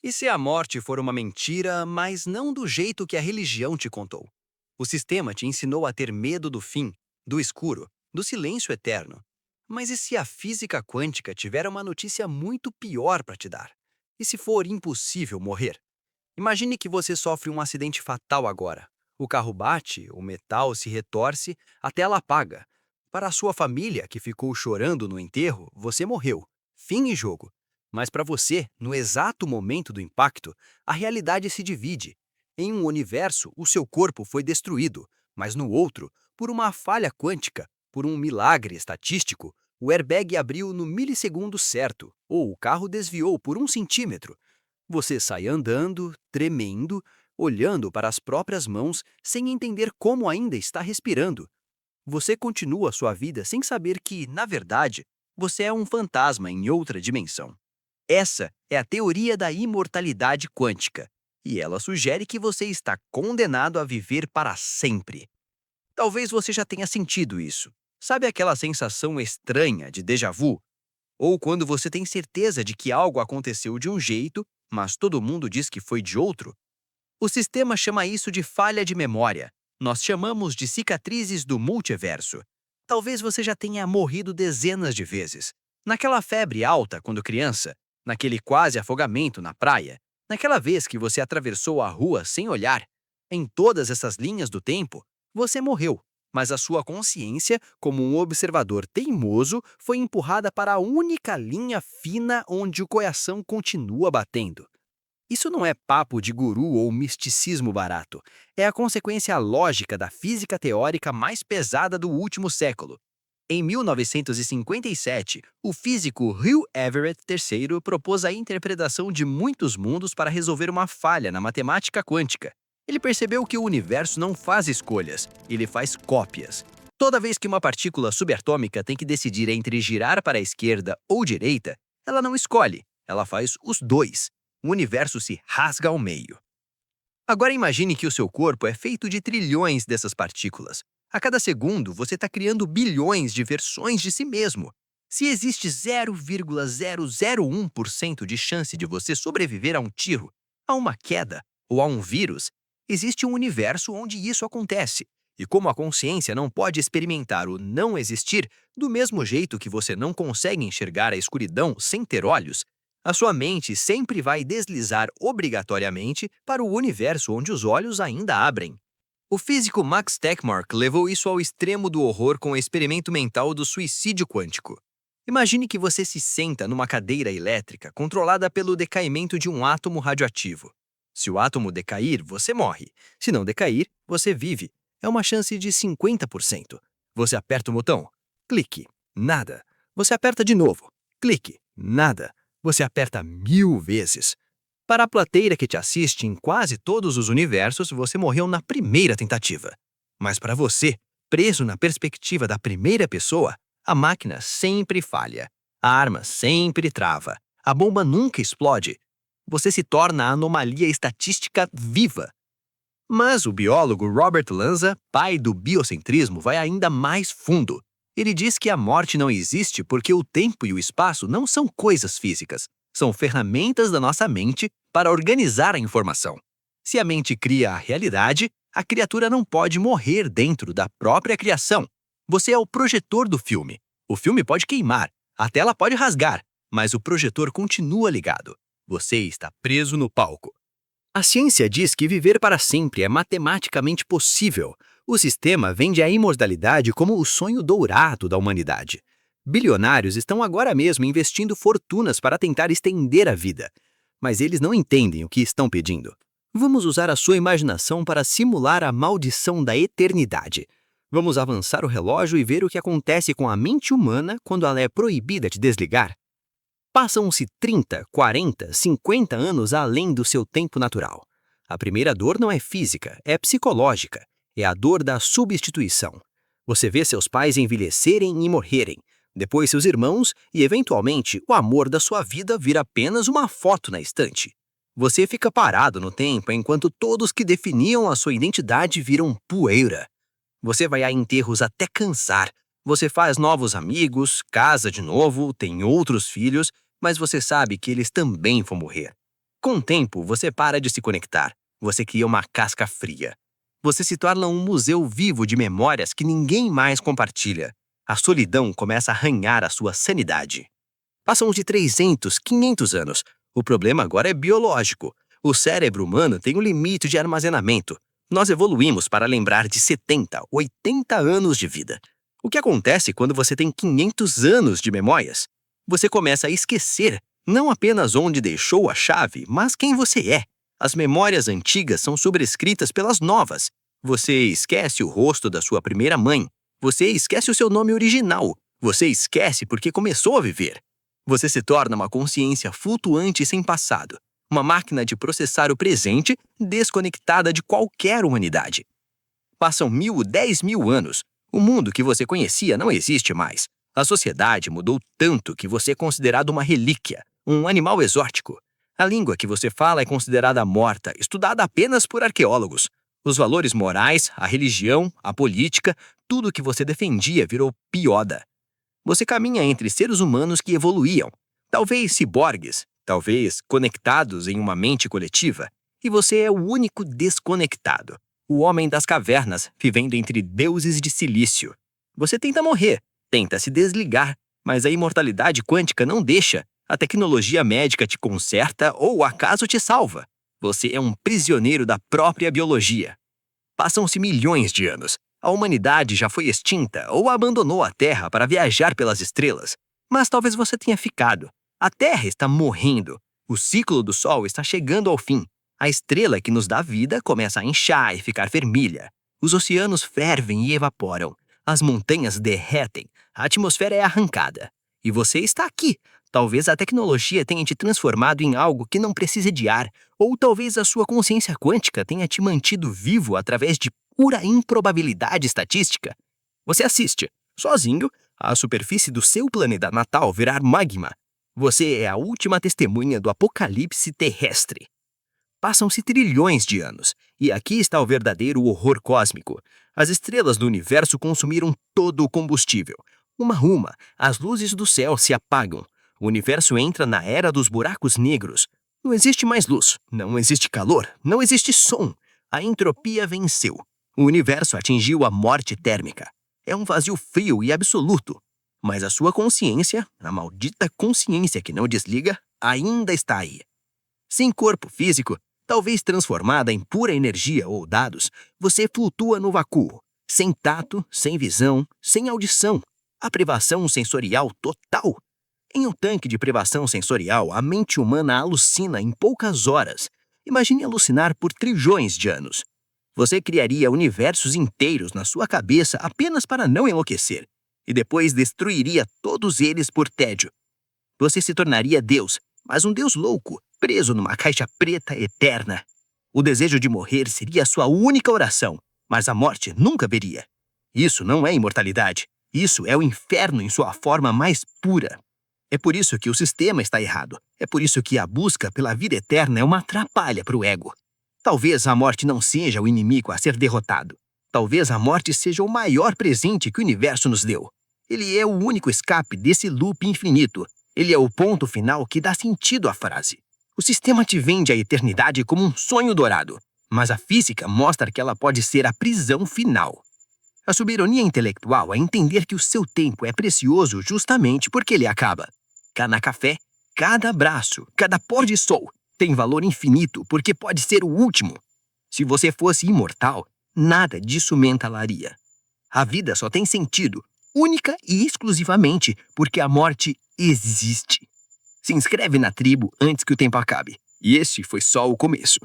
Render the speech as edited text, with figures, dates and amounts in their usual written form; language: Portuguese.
E se a morte for uma mentira, mas não do jeito que a religião te contou? O sistema te ensinou a ter medo do fim, do escuro, do silêncio eterno. Mas e se a física quântica tiver uma notícia muito pior para te dar? E se for impossível morrer? Imagine que você sofre um acidente fatal agora. O carro bate, o metal se retorce, a tela apaga. Para a sua família, que ficou chorando no enterro, você morreu. Fim e jogo. Mas para você, no exato momento do impacto, a realidade se divide. Em um universo, o seu corpo foi destruído, mas no outro, por uma falha quântica, por um milagre estatístico, o airbag abriu no milissegundo certo, ou o carro desviou por 1 centímetro. Você sai andando, tremendo, olhando para as próprias mãos, sem entender como ainda está respirando. Você continua sua vida sem saber que, na verdade, você é um fantasma em outra dimensão. Essa é a teoria da imortalidade quântica, e ela sugere que você está condenado a viver para sempre. Talvez você já tenha sentido isso. Sabe aquela sensação estranha de déjà vu? Ou quando você tem certeza de que algo aconteceu de um jeito, mas todo mundo diz que foi de outro? O sistema chama isso de falha de memória. Nós chamamos de cicatrizes do multiverso. Talvez você já tenha morrido dezenas de vezes. Naquela febre alta quando criança, naquele quase afogamento na praia, naquela vez que você atravessou a rua sem olhar. Em todas essas linhas do tempo, você morreu, mas a sua consciência, como um observador teimoso, foi empurrada para a única linha fina onde o coração continua batendo. Isso não é papo de guru ou misticismo barato. É a consequência lógica da física teórica mais pesada do último século. Em 1957, o físico Hugh Everett III propôs a interpretação de muitos mundos para resolver uma falha na matemática quântica. Ele percebeu que o universo não faz escolhas, ele faz cópias. Toda vez que uma partícula subatômica tem que decidir entre girar para a esquerda ou direita, ela não escolhe, ela faz os dois. O universo se rasga ao meio. Agora imagine que o seu corpo é feito de trilhões dessas partículas. A cada segundo, você está criando bilhões de versões de si mesmo. Se existe 0,001% de chance de você sobreviver a um tiro, a uma queda ou a um vírus, existe um universo onde isso acontece. E como a consciência não pode experimentar o não existir, do mesmo jeito que você não consegue enxergar a escuridão sem ter olhos, a sua mente sempre vai deslizar obrigatoriamente para o universo onde os olhos ainda abrem. O físico Max Tegmark levou isso ao extremo do horror com o experimento mental do suicídio quântico. Imagine que você se senta numa cadeira elétrica controlada pelo decaimento de um átomo radioativo. Se o átomo decair, você morre. Se não decair, você vive. É uma chance de 50%. Você aperta o botão. Clique. Nada. Você aperta de novo. Clique. Nada. Você aperta 1000 vezes. Para a plateia que te assiste em quase todos os universos, você morreu na primeira tentativa. Mas para você, preso na perspectiva da primeira pessoa, a máquina sempre falha. A arma sempre trava. A bomba nunca explode. Você se torna a anomalia estatística viva. Mas o biólogo Robert Lanza, pai do biocentrismo, vai ainda mais fundo. Ele diz que a morte não existe porque o tempo e o espaço não são coisas físicas, são ferramentas da nossa mente para organizar a informação. Se a mente cria a realidade, a criatura não pode morrer dentro da própria criação. Você é o projetor do filme. O filme pode queimar, a tela pode rasgar, mas o projetor continua ligado. Você está preso no palco. A ciência diz que viver para sempre é matematicamente possível. O sistema vende a imortalidade como o sonho dourado da humanidade. Bilionários estão agora mesmo investindo fortunas para tentar estender a vida. Mas eles não entendem o que estão pedindo. Vamos usar a sua imaginação para simular a maldição da eternidade. Vamos avançar o relógio e ver o que acontece com a mente humana quando ela é proibida de desligar. Passam-se 30, 40, 50 anos além do seu tempo natural. A primeira dor não é física, é psicológica. É a dor da substituição. Você vê seus pais envelhecerem e morrerem. Depois seus irmãos e, eventualmente, o amor da sua vida vira apenas uma foto na estante. Você fica parado no tempo enquanto todos que definiam a sua identidade viram poeira. Você vai a enterros até cansar. Você faz novos amigos, casa de novo, tem outros filhos, mas você sabe que eles também vão morrer. Com o tempo, você para de se conectar. Você cria uma casca fria. Você se torna um museu vivo de memórias que ninguém mais compartilha. A solidão começa a arranhar a sua sanidade. Passam de 300, 500 anos. O problema agora é biológico. O cérebro humano tem um limite de armazenamento. Nós evoluímos para lembrar de 70, 80 anos de vida. O que acontece quando você tem 500 anos de memórias? Você começa a esquecer não apenas onde deixou a chave, mas quem você é. As memórias antigas são sobrescritas pelas novas. Você esquece o rosto da sua primeira mãe. Você esquece o seu nome original. Você esquece porque começou a viver. Você se torna uma consciência flutuante sem passado. Uma máquina de processar o presente desconectada de qualquer humanidade. Passam 1000, 10.000 anos. O mundo que você conhecia não existe mais. A sociedade mudou tanto que você é considerado uma relíquia, um animal exótico. A língua que você fala é considerada morta, estudada apenas por arqueólogos. Os valores morais, a religião, a política, tudo que você defendia virou piada. Você caminha entre seres humanos que evoluíam, talvez ciborgues, talvez conectados em uma mente coletiva, e você é o único desconectado, o homem das cavernas, vivendo entre deuses de silício. Você tenta morrer, tenta se desligar, mas a imortalidade quântica não deixa. A tecnologia médica te conserta ou o acaso te salva. Você é um prisioneiro da própria biologia. Passam-se milhões de anos. A humanidade já foi extinta ou abandonou a Terra para viajar pelas estrelas. Mas talvez você tenha ficado. A Terra está morrendo. O ciclo do Sol está chegando ao fim. A estrela que nos dá vida começa a inchar e ficar vermelha. Os oceanos fervem e evaporam. As montanhas derretem. A atmosfera é arrancada. E você está aqui. Talvez a tecnologia tenha te transformado em algo que não precisa de ar, ou talvez a sua consciência quântica tenha te mantido vivo através de pura improbabilidade estatística. Você assiste, sozinho, a superfície do seu planeta natal virar magma. Você é a última testemunha do apocalipse terrestre. Passam-se trilhões de anos, e aqui está o verdadeiro horror cósmico. As estrelas do universo consumiram todo o combustível. Uma a uma, as luzes do céu se apagam. O universo entra na era dos buracos negros. Não existe mais luz, não existe calor, não existe som. A entropia venceu. O universo atingiu a morte térmica. É um vazio frio e absoluto. Mas a sua consciência, a maldita consciência que não desliga, ainda está aí. Sem corpo físico, talvez transformada em pura energia ou dados, você flutua no vácuo. Sem tato, sem visão, sem audição. A privação sensorial total. Em um tanque de privação sensorial, a mente humana alucina em poucas horas. Imagine alucinar por trilhões de anos. Você criaria universos inteiros na sua cabeça apenas para não enlouquecer, e depois destruiria todos eles por tédio. Você se tornaria Deus, mas um Deus louco, preso numa caixa preta eterna. O desejo de morrer seria a sua única oração, mas a morte nunca veria. Isso não é imortalidade. Isso é o inferno em sua forma mais pura. É por isso que o sistema está errado. É por isso que a busca pela vida eterna é uma atrapalha para o ego. Talvez a morte não seja o inimigo a ser derrotado. Talvez a morte seja o maior presente que o universo nos deu. Ele é o único escape desse loop infinito. Ele é o ponto final que dá sentido à frase. O sistema te vende a eternidade como um sonho dourado, mas a física mostra que ela pode ser a prisão final. A soberania intelectual é entender que o seu tempo é precioso justamente porque ele acaba. Cada café, cada abraço, cada pôr de sol tem valor infinito porque pode ser o último. Se você fosse imortal, nada disso me entalaria. A vida só tem sentido, única e exclusivamente, porque a morte existe. Se inscreve na tribo antes que o tempo acabe. E este foi só o começo.